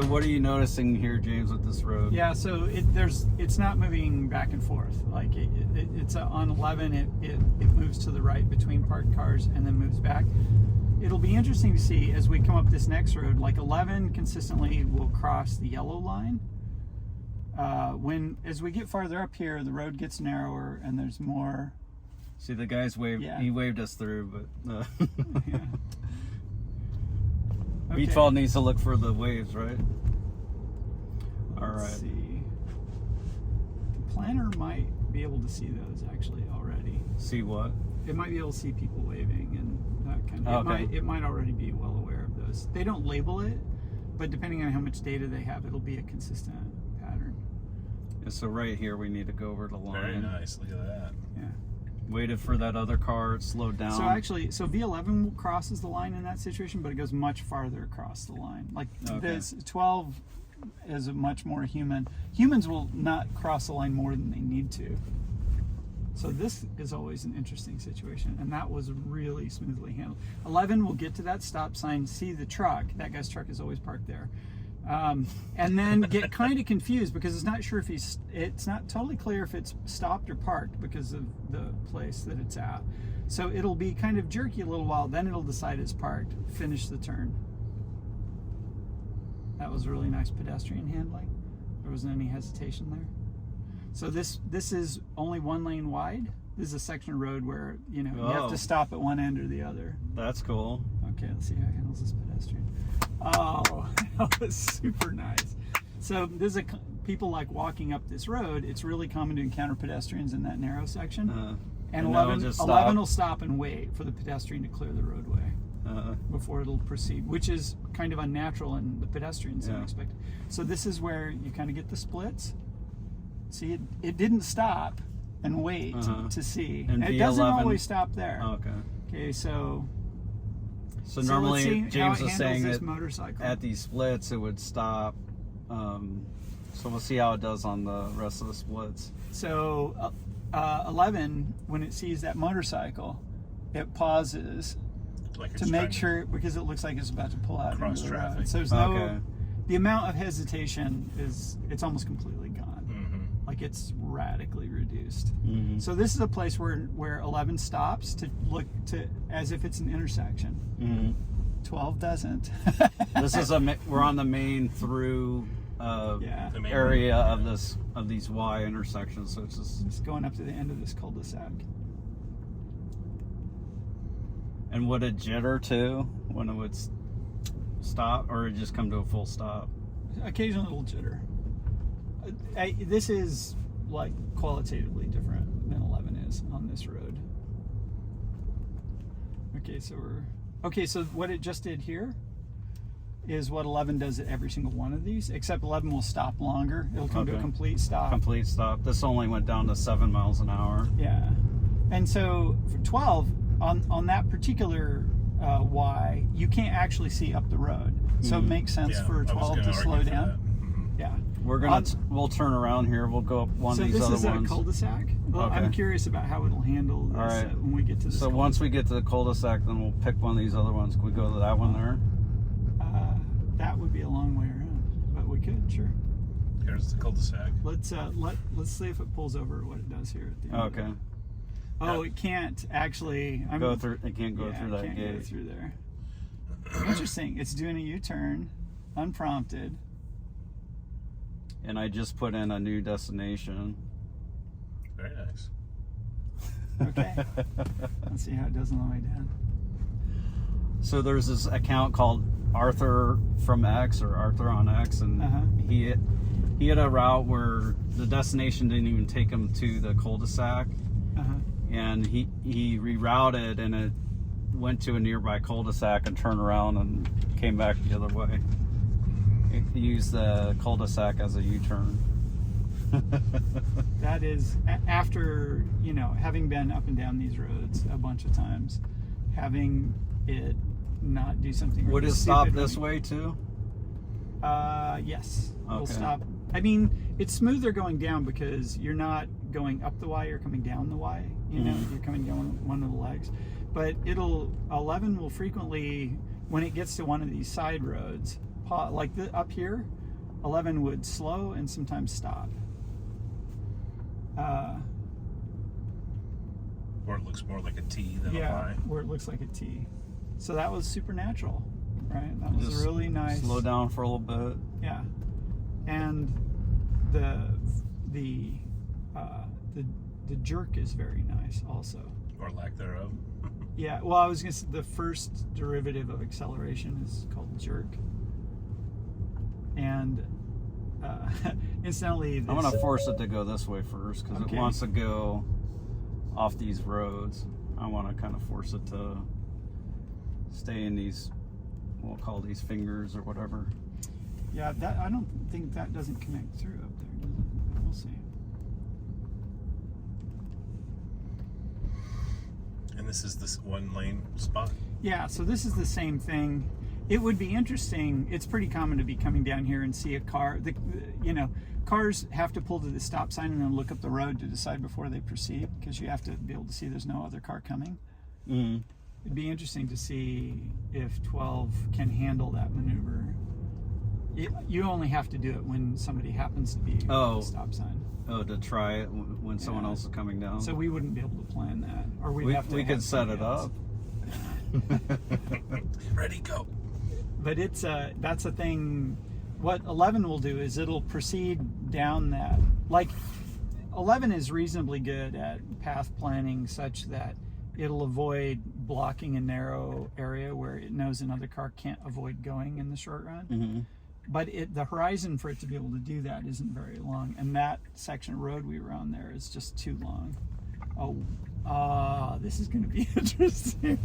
So what are you noticing here, James, with this road? Yeah, so it's not moving back and forth. Like it's on 11, it moves to the right between parked cars and then moves back. It'll be interesting to see as we come up this next road. Like 11 consistently will cross the yellow line. As we get farther up here, the road gets narrower and there's more. See, the guy's waved. Yeah. He waved us through, but yeah. Okay. V12 needs to look for the waves, right? All right. Let's see. The planner might be able to see those actually already. See what? It might be able to see people waving and that kind of. Okay. It might already be well aware of those. They don't label it, but depending on how much data they have, it'll be a consistent pattern. Yeah, so right here we need to go over the line. Very nice. Look at that. Yeah. Waited for that other car, it slowed down. So actually, V11 crosses the line in that situation, but it goes much farther across the line. Like this 12 is a much more human. Humans will not cross the line more than they need to. So this is always an interesting situation, and that was really smoothly handled. 11 will get to that stop sign, see the truck. That guy's truck is always parked there. And then get kind of confused because it's not sure if it's not totally clear if it's stopped or parked because of the place that it's at. So it'll be kind of jerky a little while, then it'll decide it's parked, finish the turn. That was really nice pedestrian handling. There wasn't any hesitation there. So this is only one lane wide. This is a section of road where, you have to stop at one end or the other. That's cool. Okay, let's see how it handles this pedestrian. Oh, that was super nice. So this is people like walking up this road. It's really common to encounter pedestrians in that narrow section. And 11 will stop and wait for the pedestrian to clear the roadway before it'll proceed, which is kind of unnatural and the pedestrians don't expect it. So this is where you kind of get the splits. See, it didn't stop and wait to see. And it doesn't always stop there. Okay, so normally James was saying that at these splits it would stop. So we'll see how it does on the rest of the splits. So 11, when it sees that motorcycle, it pauses to make sure, because it looks like it's about to pull out into the road. So there's the amount of hesitation it's almost completely gone. Like it's radically reduced. So this is a place where 11 stops to look to as if it's an intersection. 12 doesn't. This is we're on the main through area of these Y intersections, so it's just going up to the end of this cul-de-sac. And would it jitter too when it would stop, or it just come to a full stop? Occasionally it'll jitter. This is like qualitatively different than 11 is on this road. Okay, so what it just did here is what 11 does at every single one of these, except 11 will stop longer. It'll come to a complete stop. Complete stop. This only went down to 7 miles an hour. Yeah. And so for 12, on that particular Y, you can't actually see up the road. So it makes sense for 12 to slow down. Yeah. We'll turn around here. We'll go up one of these other ones. So this is a cul-de-sac. Well, I'm curious about how it'll handle this when we get to this. So once we get to the cul-de-sac, then we'll pick one of these other ones. Can we go to that one there? That would be a long way around, but we could, sure. Here's the cul-de-sac. Let's see if it pulls over what it does here at the end. Okay. Oh, it can't actually go through. It can't go through that gate. Go through there. Interesting. It's doing a U-turn, unprompted. And I just put in a new destination. Very nice. Okay. Let's see how it does on the way down. So there's this account called Arthur from X, or Arthur on X, and he had a route where the destination didn't even take him to the cul-de-sac, and he rerouted, and it went to a nearby cul-de-sac and turned around and came back the other way. He used the cul-de-sac as a U-turn. That is, after, having been up and down these roads a bunch of times, having it not do something really Would it stop this way too? Yes. Okay. We'll stop. I mean, it's smoother going down because you're not going up the Y, you're coming down the Y. You're coming down one of the legs. But 11 will frequently, when it gets to one of these side roads, like up here, 11 would slow and sometimes stop. Or it looks more like a T than a Y. Where it looks like a T. So that was supernatural, right? That was Just really nice. Slow down for a little bit. Yeah, and the jerk is very nice also. Or lack thereof. Yeah, well, I was gonna say the first derivative of acceleration is called jerk, and incidentally, I'm gonna force it to go this way first because it wants to go off these roads. I want to kind of force it to stay in these, we'll call these fingers or whatever. Yeah, that I don't think that doesn't connect through up there, does it? We'll see. And this is this one lane spot? Yeah, so this is the same thing. It would be interesting. It's pretty common to be coming down here and see a car. Cars have to pull to the stop sign and then look up the road to decide before they proceed, because you have to be able to see there's no other car coming. Mm-hmm. It'd be interesting to see if 12 can handle that maneuver. You only have to do it when somebody happens to be at the stop sign. Oh, to try it when someone else is coming down. So we wouldn't be able to plan that, or we could set it up. Ready, go. But that's a thing. What 11 will do is it'll proceed down that. Like 11 is reasonably good at path planning, such that it'll avoid blocking a narrow area where it knows another car can't avoid going in the short run. Mm-hmm. But the horizon for it to be able to do that isn't very long, and that section of road we were on there is just too long. This is going to be interesting.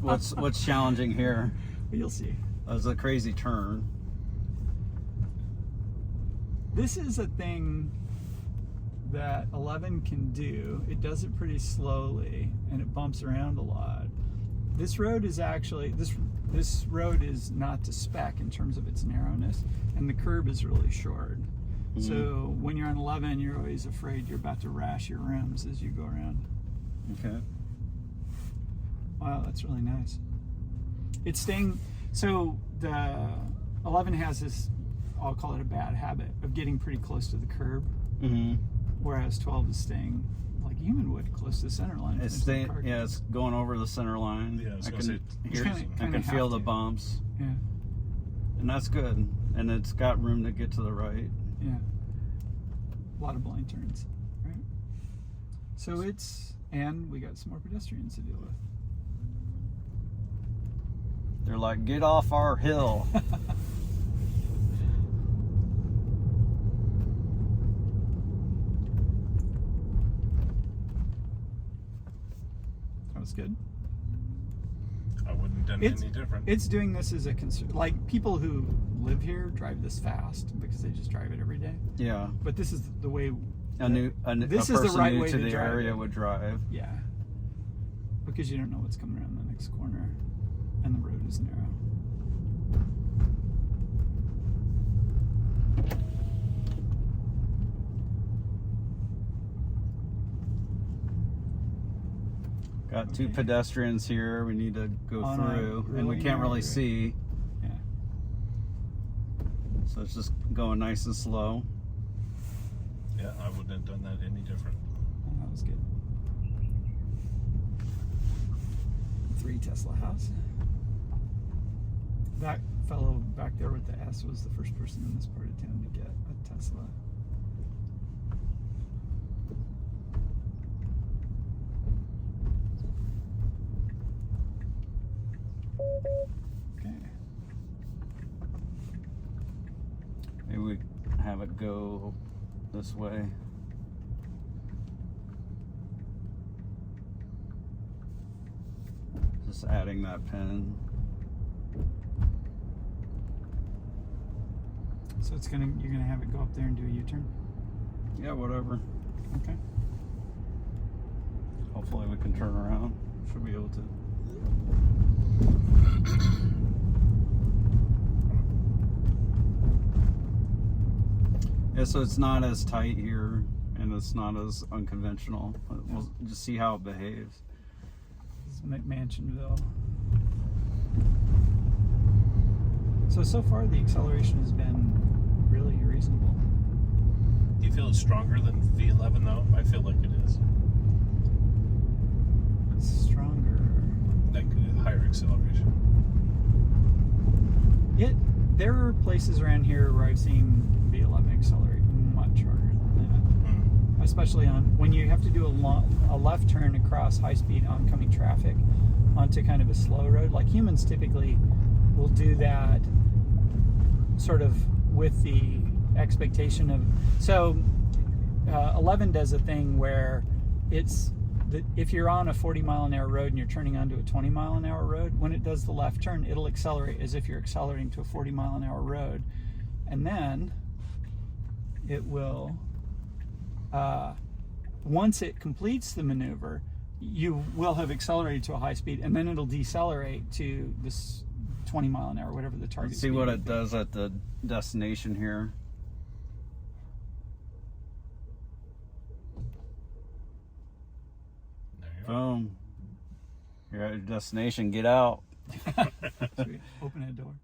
What's challenging here? You'll see. It's a crazy turn. This is a thing that 11 can do. It does it pretty slowly, and it bumps around a lot. This road is actually this road is not to spec in terms of its narrowness, and the curb is really short. Mm-hmm. So when you're on 11, you're always afraid you're about to rash your rims as you go around. Okay. Wow, that's really nice. It's staying. So the 11 has this, I'll call it a bad habit, of getting pretty close to the curb, mm-hmm. whereas 12 is staying like a human would, close to the center line. It's staying, yeah, it's going over the center line. Yeah, I can feel the bumps. Yeah. And that's good. And it's got room to get to the right. Yeah. A lot of blind turns, right? So and we got some more pedestrians to deal with. They're like, get off our hill. That was good. I wouldn't have done any different. It's doing this as a concern. Like, people who live here drive this fast because they just drive it every day. Yeah. But this is the way this is the right way to the area would drive. Yeah. Because you don't know what's coming around the next corner, and the road is narrow. Got two pedestrians here we need to go through, and we can't really see. Yeah. So it's just going nice and slow. Yeah, I wouldn't have done that any different. Oh, that was good. 3 Tesla house. That fellow back there with the S was the first person in this part of town to get a Tesla. Okay. Maybe we have it go this way. Just adding that pin. So you're gonna have it go up there and do a U-turn? Yeah, whatever. Okay. Hopefully we can turn around. Should be able to. Yeah, so it's not as tight here, and it's not as unconventional. We'll just see how it behaves. This is Mansionville. So far the acceleration has been really reasonable. Do you feel it's stronger than V11 though? I feel like it is. Stronger. Like higher acceleration. There are places around here where I've seen V11 accelerate much harder than that. Especially when you have to do a left turn across high-speed oncoming traffic onto kind of a slow road. Like humans typically will do that sort of with the expectation of... So 11 does a thing where if you're on a 40-mile-an-hour road and you're turning onto a 20-mile-an-hour road, when it does the left turn, it'll accelerate as if you're accelerating to a 40-mile-an-hour road. And then it will, once it completes the maneuver, you will have accelerated to a high speed, and then it'll decelerate to this 20-mile-an-hour, whatever the target Let's see speed what would it be. does at the destination here. There you go. Boom. You're at your destination. Get out. Sweet. Open that door.